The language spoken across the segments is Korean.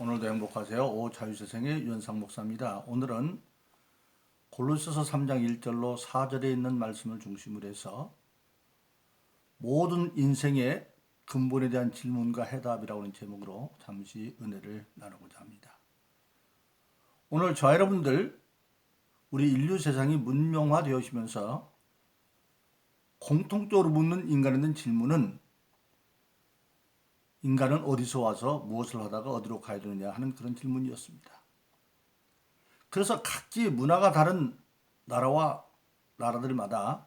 오늘도 행복하세요. 오자유세상의 유현상 목사입니다. 오늘은 골로새서 3장 1절로 4절에 있는 말씀을 중심으로 해서 모든 인생의 근본에 대한 질문과 해답이라고 하는 제목으로 잠시 은혜를 나누고자 합니다. 오늘 저와 여러분들 우리 인류 세상이 문명화되어지면서 공통적으로 묻는 인간에 대한 질문은 인간은 어디서 와서 무엇을 하다가 어디로 가야 되느냐 하는 그런 질문이었습니다. 그래서 각기 문화가 다른 나라와 나라들마다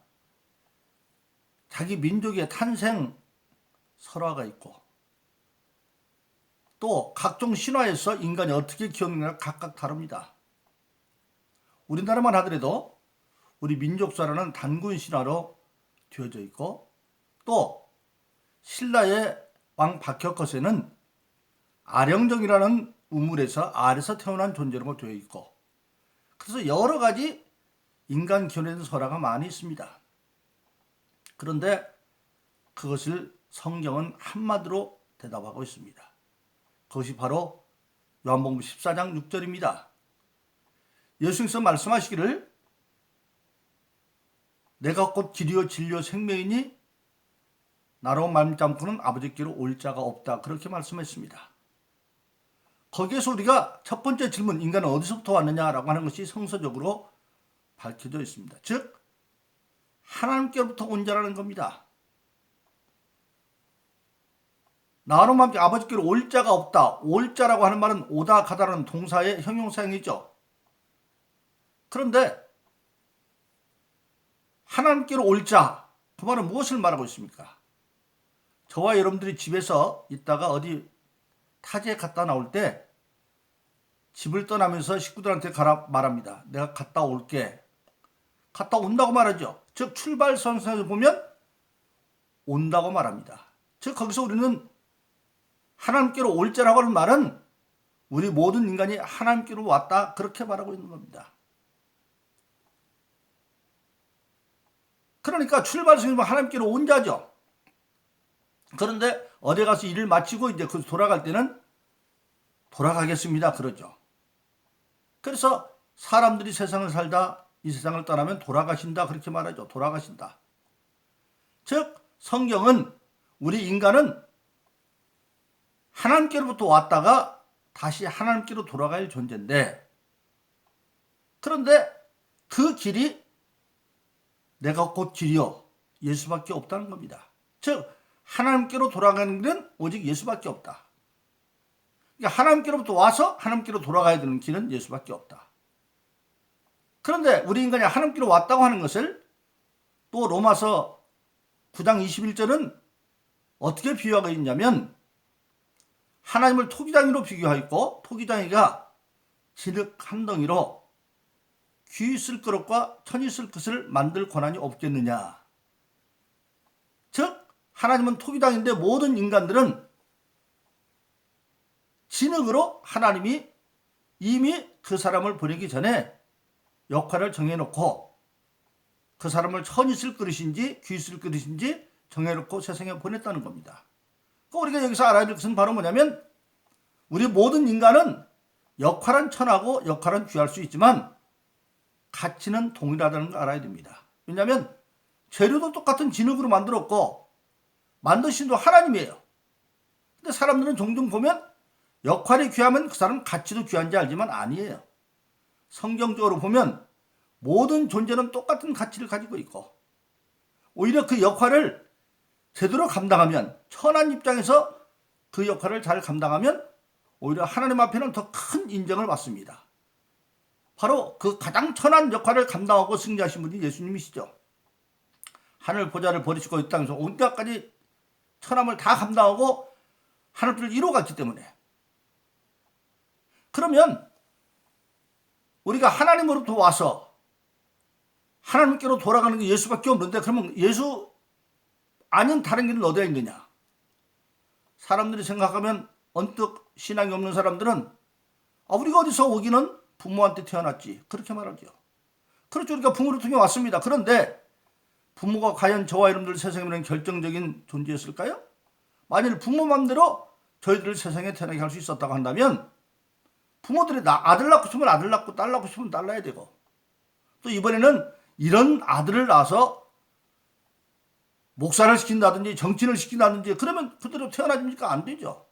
자기 민족의 탄생 설화가 있고 또 각종 신화에서 인간이 어떻게 기억하느냐가 각각 다릅니다. 우리나라만 하더라도 우리 민족사라는 단군 신화로 되어져 있고 또 신라의 왕 박혁거세는 아령정이라는 우물에서 알에서 태어난 존재로 되어 있고 그래서 여러 가지 인간 기원에 대한 설화가 많이 있습니다. 그런데 그것을 성경은 한마디로 대답하고 있습니다. 그것이 바로 요한복음 14장 6절입니다. 예수님께서 말씀하시기를 내가 곧 길이요 진리요 생명이니 나로 말미암고는 아버지께로 올 자가 없다. 그렇게 말씀했습니다. 거기에서 우리가 첫 번째 질문, 인간은 어디서부터 왔느냐라고 하는 것이 성서적으로 밝혀져 있습니다. 즉 하나님께로부터 온 자라는 겁니다. 나로 말미암고 아버지께로 올 자가 없다. 올 자라고 하는 말은 오다 가다라는 동사의 형용사형이죠. 그런데 하나님께로 올 자, 그 말은 무엇을 말하고 있습니까? 저와 여러분들이 집에서 있다가 어디 타지에 갔다 나올 때 집을 떠나면서 식구들한테 가라 말합니다. 내가 갔다 올게. 갔다 온다고 말하죠. 즉 출발선상에서 보면 온다고 말합니다. 즉 거기서 우리는 하나님께로 올 자라고 하는 말은 우리 모든 인간이 하나님께로 왔다 그렇게 말하고 있는 겁니다. 그러니까 출발선상에서 하나님께로 온 자죠. 그런데 어디 가서 일을 마치고 이제 그 돌아갈 때는 돌아가겠습니다. 그러죠. 그래서 사람들이 세상을 살다 이 세상을 떠나면 돌아가신다. 그렇게 말하죠. 돌아가신다. 즉 성경은 우리 인간은 하나님께로부터 왔다가 다시 하나님께로 돌아갈 존재인데 그런데 그 길이 내가 곧 길이요 예수밖에 없다는 겁니다. 즉 하나님께로 돌아가는 길은 오직 예수밖에 없다. 그러니까 하나님께로부터 와서 하나님께로 돌아가야 되는 길은 예수밖에 없다. 그런데 우리 인간이 하나님께로 왔다고 하는 것을 또 로마서 9장 21절은 어떻게 비유하고 있냐면 하나님을 토기장이로 비교하였고 토기장이가 진흙 한 덩이로 귀 쓸 그릇과 천이 쓸 그릇을 만들 권한이 없겠느냐. 즉 하나님은 토기장인데 모든 인간들은 진흙으로 하나님이 이미 그 사람을 보내기 전에 역할을 정해놓고 그 사람을 천이 쓸 그릇인지 귀 쓸 그릇인지 정해놓고 세상에 보냈다는 겁니다. 우리가 여기서 알아야 될 것은 바로 뭐냐면 우리 모든 인간은 역할은 천하고 역할은 귀할 수 있지만 가치는 동일하다는 걸 알아야 됩니다. 왜냐하면 재료도 똑같은 진흙으로 만들었고 만드신 분 하나님이에요. 근데 사람들은 종종 보면 역할이 귀하면 그 사람은 가치도 귀한지 알지만 아니에요. 성경적으로 보면 모든 존재는 똑같은 가치를 가지고 있고 오히려 그 역할을 제대로 감당하면 천한 입장에서 그 역할을 잘 감당하면 오히려 하나님 앞에는 더 큰 인정을 받습니다. 바로 그 가장 천한 역할을 감당하고 승리하신 분이 예수님이시죠. 하늘 보좌를 버리시고 이 땅에서 온갖까지 천함을 다 감당하고 하늘을 이루어갔기 때문에 그러면 우리가 하나님으로부터 와서 하나님께로 돌아가는 게 예수밖에 없는데 그러면 예수 아닌 다른 길은 어디에 있느냐. 사람들이 생각하면 언뜻 신앙이 없는 사람들은 우리가 어디서 오기는 부모한테 태어났지 그렇게 말하죠. 그렇죠. 우리가 부모를 통해 왔습니다. 그런데 부모가 과연 저와 여러분들 세상에 오는 결정적인 존재였을까요? 만일 부모 맘대로 저희들을 세상에 태어나게 할 수 있었다고 한다면 부모들이 아들 낳고 싶으면 아들 낳고 딸 낳고 싶으면 딸 낳아야 되고, 또 이번에는 이런 아들을 낳아서 목사를 시킨다든지 정치인을 시킨다든지 그러면 그대로 태어나집니까? 안 되죠.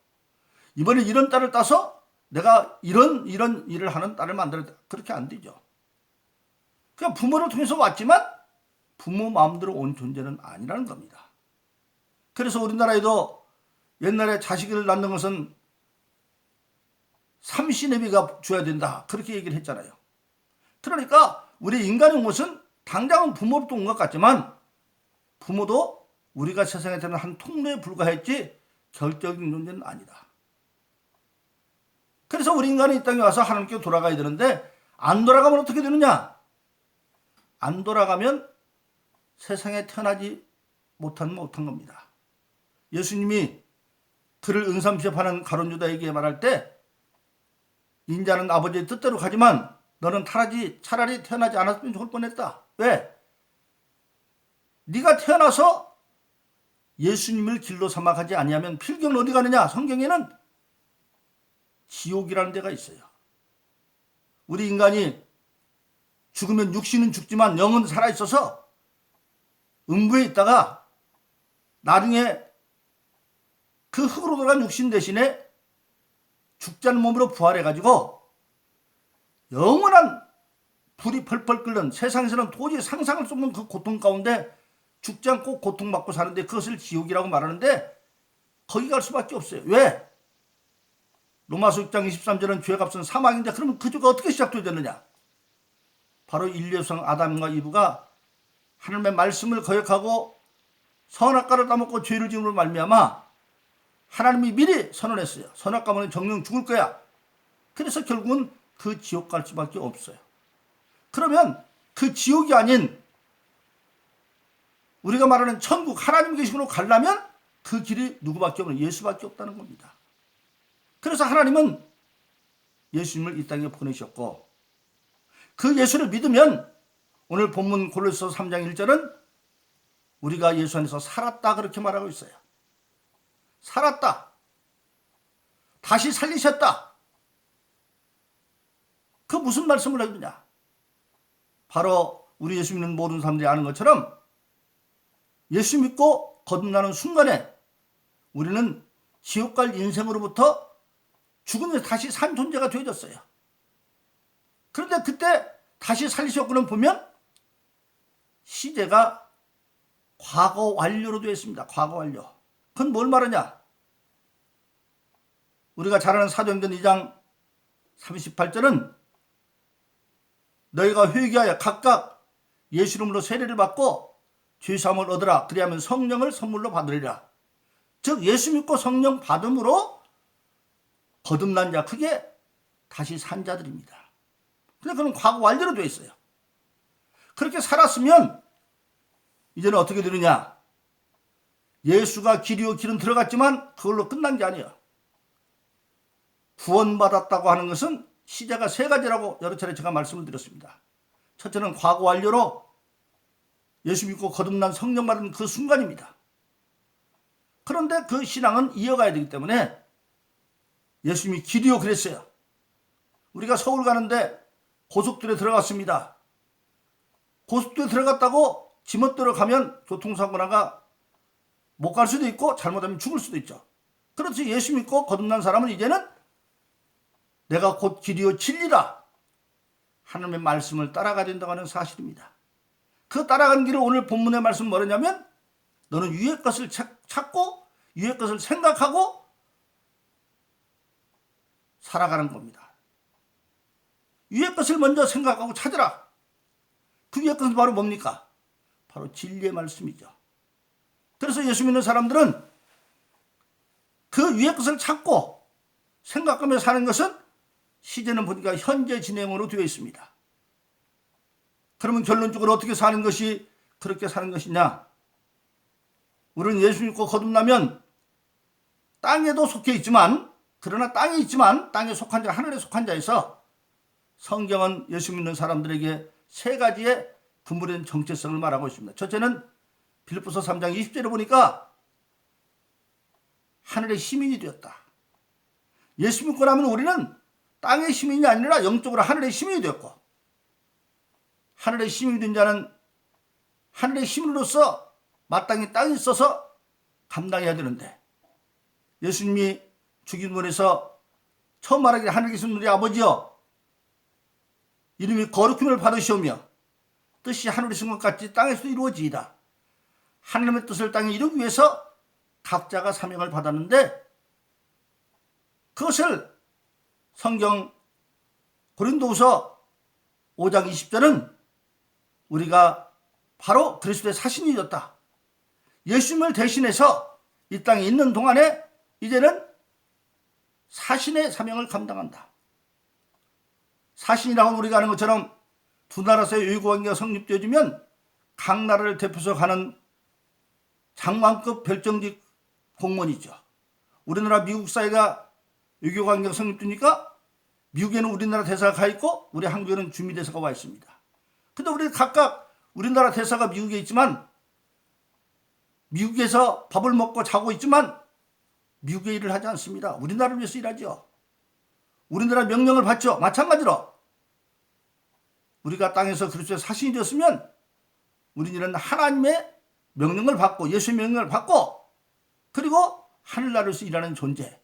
이번에 이런 딸을 따서 내가 이런 일을 하는 딸을 만들었다. 그렇게 안 되죠. 그냥 부모를 통해서 왔지만 부모 마음대로 온 존재는 아니라는 겁니다. 그래서 우리나라에도 옛날에 자식을 낳는 것은 삼시네비가 줘야 된다. 그렇게 얘기를 했잖아요. 그러니까 우리 인간의 것은 당장은 부모로부터 온 것 같지만 부모도 우리가 세상에 되는 한 통로에 불과했지 결정적인 존재는 아니다. 그래서 우리 인간이 이 땅에 와서 하나님께 돌아가야 되는데 안 돌아가면 어떻게 되느냐? 안 돌아가면 세상에 태어나지 못한 겁니다. 예수님이 그를 은삼시접하는 가룟 유다에게 말할 때 인자는 아버지의 뜻대로 가지만 너는 차라리 태어나지 않았으면 좋을 뻔했다. 왜? 네가 태어나서 예수님을 길로 삼아 가지 아니하면 필경은 어디 가느냐? 성경에는 지옥이라는 데가 있어요. 우리 인간이 죽으면 육신은 죽지만 영은 살아있어서 음부에 있다가 나중에 그 흙으로 돌아간 육신 대신에 죽지 않은 몸으로 부활해가지고 영원한 불이 펄펄 끓는 세상에서는 도저히 상상할 수 없는 그 고통 가운데 죽지 않고 고통받고 사는데 그것을 지옥이라고 말하는데 거기 갈 수밖에 없어요. 왜? 로마서 6장 23절은 죄의 값은 사망인데 그러면 그 죄가 어떻게 시작되었느냐? 바로 인류성 아담과 이브가 하나님의 말씀을 거역하고 선악과를 따먹고 죄를 지음으로 말미암아 하나님이 미리 선언했어요. 선악과 먹으면 정령 죽을 거야. 그래서 결국은 그 지옥 갈 수밖에 없어요. 그러면 그 지옥이 아닌 우리가 말하는 천국 하나님 계시으로 가려면 그 길이 누구밖에 없는 예수밖에 없다는 겁니다. 그래서 하나님은 예수님을 이 땅에 보내셨고 그 예수를 믿으면 오늘 본문 골로새서 3장 1절은 우리가 예수 안에서 살았다 그렇게 말하고 있어요. 살았다. 다시 살리셨다. 그 무슨 말씀을 하느냐? 바로 우리 예수 믿는 모든 사람들이 아는 것처럼 예수 믿고 거듭나는 순간에 우리는 지옥 갈 인생으로부터 죽음에서 다시 산 존재가 되어졌어요. 그런데 그때 다시 살리셨고는 보면 시제가 과거 완료로 되어 있습니다. 과거 완료. 그건 뭘 말하냐? 우리가 잘 아는 사도행전 2장 38절은 너희가 회개하여 각각 예수 이름으로 세례를 받고 죄사함을 얻으라. 그리하면 성령을 선물로 받으리라. 즉 예수 믿고 성령 받음으로 거듭난 자 그게 다시 산 자들입니다. 근데 그건 과거 완료로 되어 있어요. 그렇게 살았으면 이제는 어떻게 되느냐? 예수가 길이요 길은 들어갔지만 그걸로 끝난 게 아니에요. 구원받았다고 하는 것은 시제가 세 가지라고 여러 차례 제가 말씀을 드렸습니다. 첫째는 과거 완료로 예수 믿고 거듭난 성령 받은 그 순간입니다. 그런데 그 신앙은 이어가야 되기 때문에 예수님이 길이요 그랬어요. 우리가 서울 가는데 고속도로에 들어갔습니다. 고속도로에 들어갔다고 지멋대로 가면 교통사고 나가 못 갈 수도 있고 잘못하면 죽을 수도 있죠. 그렇지 예수 믿고 거듭난 사람은 이제는 내가 곧 길이요 진리라 하나님의 말씀을 따라가야 된다고 하는 사실입니다. 그 따라가는 길을 오늘 본문의 말씀은 뭐냐면 너는 위의 것을 찾고 위의 것을 생각하고 살아가는 겁니다. 위의 것을 먼저 생각하고 찾으라. 그 위의 것은 바로 뭡니까? 바로 진리의 말씀이죠. 그래서 예수 믿는 사람들은 그 위의 것을 찾고 생각하며 사는 것은 시제는 보니까 현재 진행으로 되어 있습니다. 그러면 결론적으로 어떻게 사는 것이 그렇게 사는 것이냐? 우리는 예수 믿고 거듭나면 땅에도 속해 있지만 그러나 땅에 속한 자 하늘에 속한 자에서 성경은 예수 믿는 사람들에게 세 가지의 근본된 정체성을 말하고 있습니다. 첫째는 빌립보서 3장 20절에 보니까 하늘의 시민이 되었다. 예수 믿고 나면 우리는 땅의 시민이 아니라 영적으로 하늘의 시민이 되었고, 하늘의 시민이 된 자는 하늘의 시민으로서 마땅히 땅에 있어서 감당해야 되는데, 예수님이 죽임문에서 처음 말하기를 하늘에 계신 우리 아버지여 이름이 거룩함을 받으시오며 뜻이 하늘에 있은 것 같이 땅에서도 이루어지이다. 하나님의 뜻을 땅에 이루기 위해서 각자가 사명을 받았는데, 그것을 성경 고린도후서 5장 20절은 우리가 바로 그리스도의 사신이 되었다. 예수님을 대신해서 이 땅에 있는 동안에 이제는 사신의 사명을 감당한다. 사신이라고 우리가 아는 것처럼 두 나라에서의 외교관계가 성립되어지면 각 나라를 대표해서 가는 장관급 별정직 공무원이죠. 우리나라 미국 사회가 외교관계가 성립되니까 미국에는 우리나라 대사가 가 있고 우리 한국에는 주미대사가 와 있습니다. 근데 우리 각각 우리나라 대사가 미국에 있지만 미국에서 밥을 먹고 자고 있지만 미국의 일을 하지 않습니다. 우리나라를 위해서 일하죠. 우리나라 명령을 받죠. 마찬가지로 우리가 땅에서 그리스도의 사신이 되었으면 우리는 하나님의 명령을 받고 예수의 명령을 받고 그리고 하늘나라에서 일하는 존재.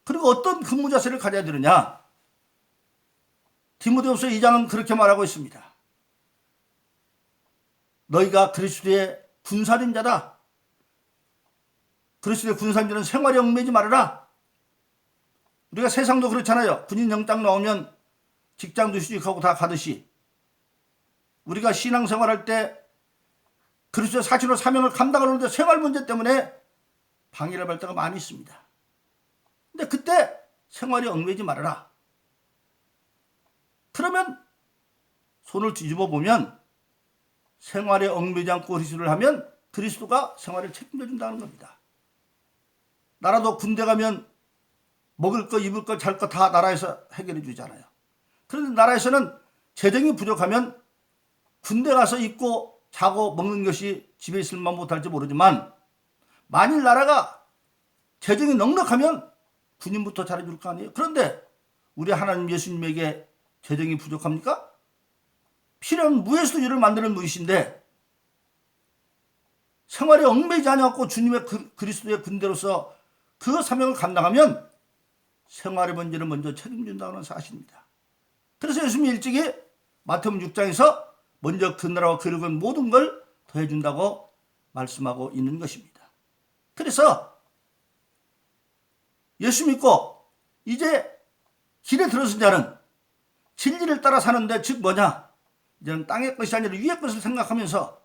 그리고 어떤 근무 자세를 가져야 되느냐. 디모데후서 2장은 그렇게 말하고 있습니다. 너희가 그리스도의 군사림자다. 그리스도의 군사림자는 생활에 얽매이지 말아라. 우리가 세상도 그렇잖아요. 군인 영장 나오면 직장도 휴직하고 다 가듯이 우리가 신앙생활할 때 그리스도의 사신으로 사명을 감당하는데 생활 문제 때문에 방해를 받을 때가 많이 있습니다. 근데 그때 생활에 얽매이지 말아라. 그러면 손을 뒤집어 보면 생활에 얽매이지 않고 그리스도를 하면 그리스도가 생활을 책임져 준다는 겁니다. 나라도 군대 가면 먹을 거, 입을 거, 잘 거 다 나라에서 해결해 주잖아요. 그런데 나라에서는 재정이 부족하면 군대 가서 입고 자고 먹는 것이 집에 있을만 못할지 모르지만 만일 나라가 재정이 넉넉하면 군인부터 잘해줄 거 아니에요. 그런데 우리 하나님 예수님에게 재정이 부족합니까? 필요한 무에서도 일을 만드는 무이신데 생활에 얽매이지 않고 주님의 그리스도의 군대로서 그 사명을 감당하면 생활의 문제를 먼저 책임진다는 사실입니다. 그래서 예수님이 일찍이 마태복음 6장에서 먼저 그 나라와 그릇은 모든 걸 더해준다고 말씀하고 있는 것입니다. 그래서 예수 믿고 이제 길에 들어선 자는 진리를 따라 사는데 즉 뭐냐? 이제는 땅의 것이 아니라 위의 것을 생각하면서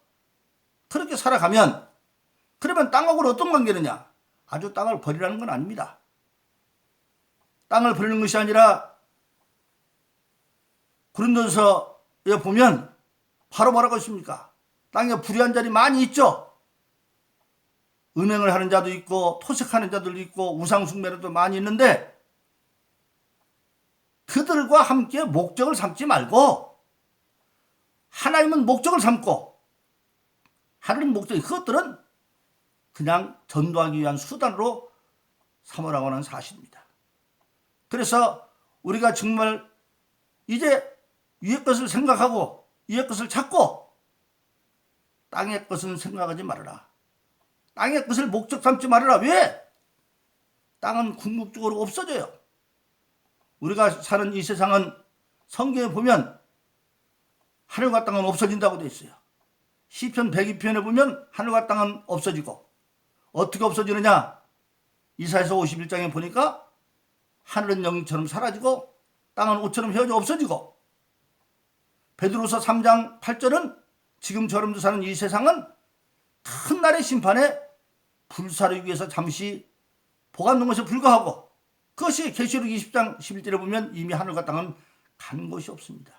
그렇게 살아가면 그러면 땅하고는 어떤 관계느냐? 아주 땅을 버리라는 건 아닙니다. 땅을 버리는 것이 아니라 고린도서에 보면 바로 뭐라고 있습니까? 땅에 불의한 자리 많이 있죠. 음행을 하는 자도 있고 토색하는 자들도 있고 우상 숭배도 많이 있는데 그들과 함께 목적을 삼지 말고 하나님은 목적을 삼고 하나님 목적이 그것들은 그냥 전도하기 위한 수단으로 삼으라고 하는 사실입니다. 그래서 우리가 정말 이제 위의 것을 생각하고 위의 것을 찾고 땅의 것은 생각하지 말아라. 땅의 것을 목적 삼지 말아라. 왜? 땅은 궁극적으로 없어져요. 우리가 사는 이 세상은 성경에 보면 하늘과 땅은 없어진다고 되어 있어요. 시편 102편에 보면 하늘과 땅은 없어지고 어떻게 없어지느냐? 이사야서 51장에 보니까 하늘은 영처럼 사라지고 땅은 옷처럼 헤어져 없어지고 베드로서 3장 8절은 지금처럼 사는 이 세상은 큰 날의 심판에 불사르기 위해서 잠시 보관된 것에 불과하고 그것이 계시록 20장 11절에 보면 이미 하늘과 땅은 간 곳이 없습니다.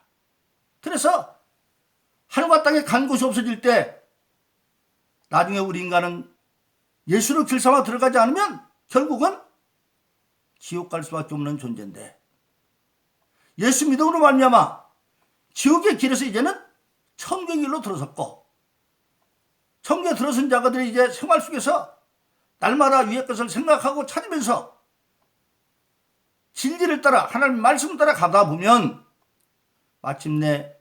그래서 하늘과 땅에 간 곳이 없어질 때 나중에 우리 인간은 예수를 길 삼아 들어가지 않으면 결국은 지옥 갈 수밖에 없는 존재인데 예수 믿음으로 말미암아 지옥의 길에서 이제는 천국의 길로 들어섰고 천국에 들어선 자가들이 이제 생활 속에서 날마다 위의 것을 생각하고 찾으면서 진리를 따라 하나님 말씀을 따라 가다 보면 마침내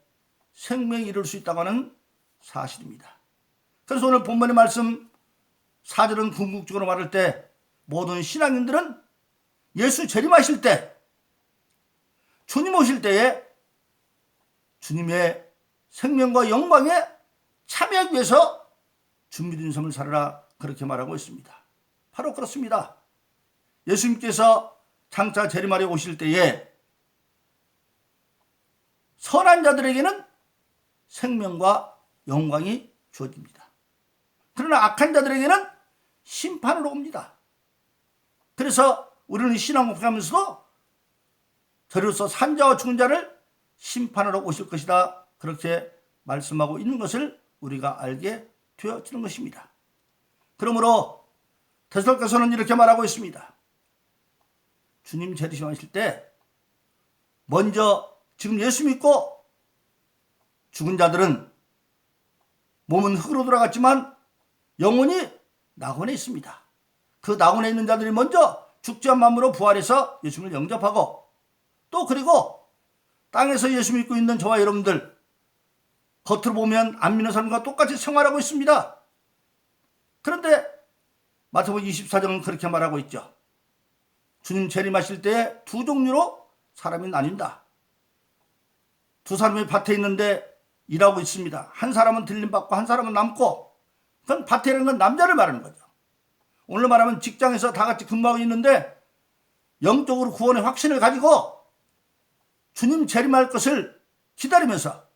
생명에 이를 수 있다고 하는 사실입니다. 그래서 오늘 본문의 말씀 4절은 궁극적으로 말할 때 모든 신앙인들은 예수 재림하실 때, 주님 오실 때에 주님의 생명과 영광에 참여하기 위해서 준비된 삶을 살아라, 그렇게 말하고 있습니다. 바로 그렇습니다. 예수님께서 장차 재림하려 오실 때에 선한 자들에게는 생명과 영광이 주어집니다. 그러나 악한 자들에게는 심판으로 옵니다. 그래서 우리는 신앙고백하면서도 저리로서 산자와 죽은 자를 심판하러 오실 것이다, 그렇게 말씀하고 있는 것을 우리가 알게 되어지는 것입니다. 그러므로 데살로니가서는 이렇게 말하고 있습니다. 주님 재림하실 때 먼저 지금 예수 믿고 죽은 자들은 몸은 흙으로 돌아갔지만 영혼이 낙원에 있습니다. 그 낙원에 있는 자들이 먼저 죽지 않은 마음으로 부활해서 예수님을 영접하고, 또 그리고 땅에서 예수 믿고 있는 저와 여러분들, 겉으로 보면 안 믿는 사람과 똑같이 생활하고 있습니다. 그런데 마태복음 24장은 그렇게 말하고 있죠. 주님 재림하실 때 두 종류로 사람이 나뉜다. 두 사람이 밭에 있는데 일하고 있습니다. 한 사람은 들림받고 한 사람은 남고, 그건 밭에라는 건 남자를 말하는 거죠. 오늘 말하면 직장에서 다 같이 근무하고 있는데 영적으로 구원의 확신을 가지고 주님 재림할 것을 기다리면서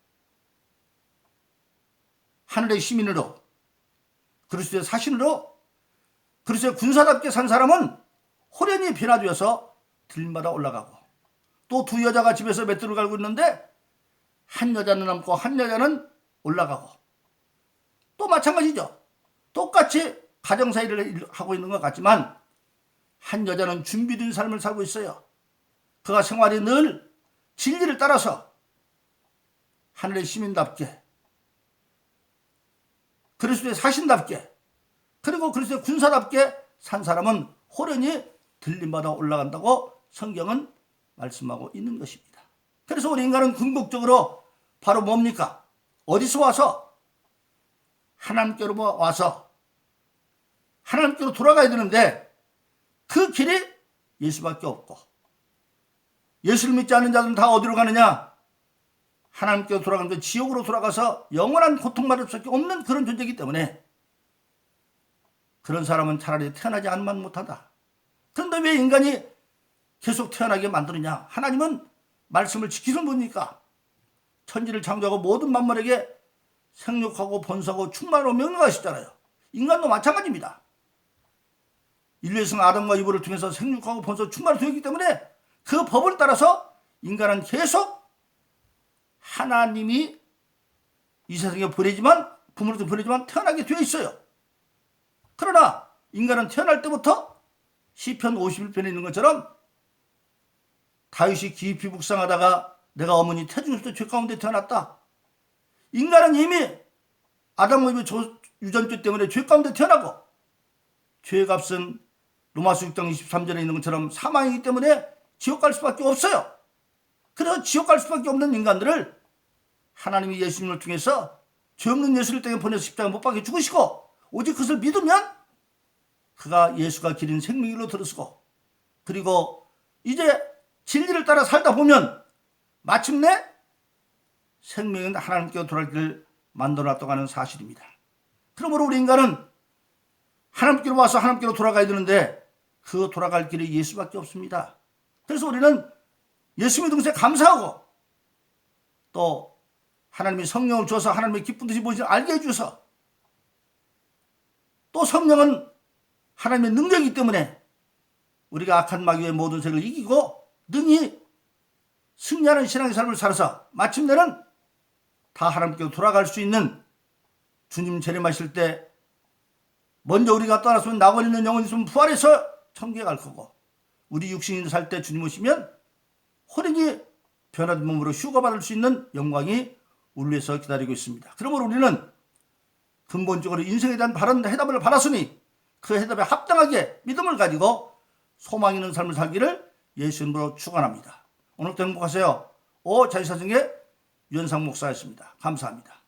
하늘의 시민으로, 그리스도의 사신으로, 그리스도의 군사답게 산 사람은 호련히 변화되어서 들마다 올라가고, 또 두 여자가 집에서 맷돌을 갈고 있는데 한 여자는 남고 한 여자는 올라가고, 또 마찬가지죠. 똑같이 가정사 일을 하고 있는 것 같지만 한 여자는 준비된 삶을 살고 있어요. 그가 생활이 늘 진리를 따라서 하늘의 시민답게, 그리스도의 사신답게, 그리고 그리스도의 군사답게 산 사람은 호련히 들림받아 올라간다고 성경은 말씀하고 있는 것입니다. 그래서 우리 인간은 궁극적으로 바로 뭡니까? 어디서 와서? 하나님께로 와서 하나님께로 돌아가야 되는데 그 길이 예수밖에 없고, 예수를 믿지 않는 자들은 다 어디로 가느냐? 하나님께로 돌아가는 지옥으로 돌아가서 영원한 고통받을 수밖에 없는 그런 존재이기 때문에 그런 사람은 차라리 태어나지 않으면 못하다. 그런데 왜 인간이 계속 태어나게 만드느냐? 하나님은 말씀을 지키는 분이니까 천지를 창조하고 모든 만물에게 생육하고 번성하고 충만하고 명령하시잖아요. 인간도 마찬가지입니다. 인류의 성 아담과 이브를 통해서 생육하고 번성 충만히 되었기 때문에 그 법을 따라서 인간은 계속 하나님이 이 세상에 부모로부터 보내지만 태어나게 되어 있어요. 그러나 인간은 태어날 때부터 시편 51편에 있는 것처럼 다윗이 깊이 묵상하다가 내가 어머니 태중에서부터 죄 가운데 태어났다. 인간은 이미 아담과 이브 유전죄 때문에 죄 가운데 태어나고, 죄의 값은 로마서 6장 23절에 있는 것처럼 사망이기 때문에 지옥 갈 수밖에 없어요. 그래서 지옥 갈 수밖에 없는 인간들을 하나님이 예수님을 통해서 죄 없는 예수를 땅에 보내서 십자가에 못 박혀 죽으시고, 오직 그것을 믿으면 그가 예수가 기린 생명길로 들어서고, 그리고 이제 진리를 따라 살다 보면 마침내 생명은 하나님께로 돌아갈 길을 만들어놨다고 하는 사실입니다. 그러므로 우리 인간은 하나님께로 와서 하나님께로 돌아가야 되는데 그 돌아갈 길이 예수밖에 없습니다. 그래서 우리는 예수 믿은 것에 감사하고, 또 하나님이 성령을 주어서 하나님의 기쁜 뜻이 무엇인지 알게 해주셔서, 또 성령은 하나님의 능력이기 때문에 우리가 악한 마귀의 모든 세력을 이기고 능히 승리하는 신앙의 삶을 살아서 마침내는 다 하나님께로 돌아갈 수 있는, 주님 재림하실 때 먼저 우리가 떠났으면 낙원에 있는 영혼이 있으면 부활해서 천국에 갈 거고, 우리 육신이 살 때 주님 오시면 호련히 변화된 몸으로 휴가받을 수 있는 영광이 우리 위해서 기다리고 있습니다. 그러므로 우리는 근본적으로 인생에 대한 바른 해답을 받았으니 그 해답에 합당하게 믿음을 가지고 소망 있는 삶을 살기를 예수 이름으로 축원합니다. 오늘도 행복하세요. 자유사정의 유현상 목사였습니다. 감사합니다.